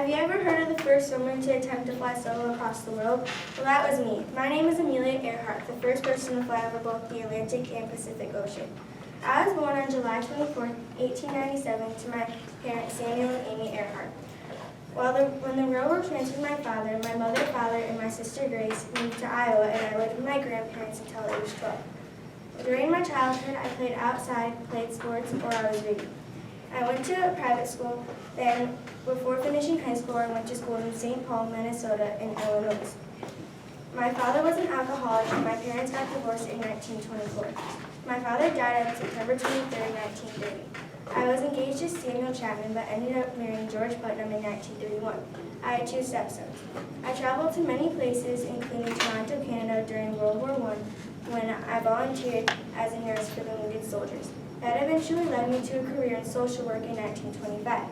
Have you ever heard of the first woman to attempt to fly solo across the world? Well, that was me. My name is Amelia Earhart, the first person to fly over both the Atlantic and Pacific Ocean. I was born on July 24, 1897, to my parents Samuel and Amy Earhart. When the railroad transferred my father, father, and my sister Grace moved to Iowa, and I lived with my grandparents until age 12. During my childhood, I played outside, played sports, or I was reading. I went to a private school, then before finishing high school, I went to school in St. Paul, Minnesota, in Illinois. My father was an alcoholic, and my parents got divorced in 1924. My father died on September 23, 1930. I was engaged to Samuel Chapman, but ended up marrying George Putnam in 1931. I had 2 stepsons. I traveled to many places, including Toronto, Canada, during World War I, when I volunteered as a nurse for the wounded soldiers. That eventually led me to a career in social work in 1925.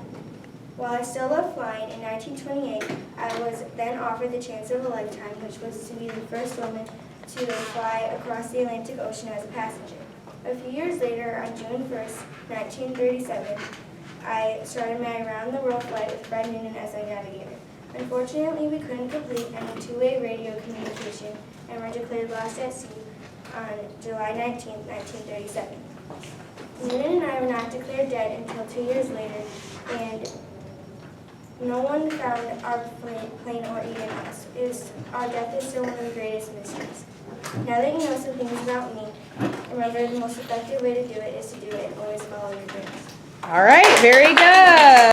While I still loved flying, in 1928, I was then offered the chance of a lifetime, which was to be the first woman to fly across the Atlantic Ocean as a passenger. A few years later, on June 1st, 1937, I started my around-the-world flight with Fred Noonan as my navigator. Unfortunately, we couldn't complete any two-way radio communication and were declared lost at sea on July 19, 1937. Noonan and I were not declared dead until 2 years later, and no one found our plane or even us. Our death is still one of the greatest mysteries. Now that you know some things about me, remember the most effective way to do it is to do it and always follow your dreams. All right, very good.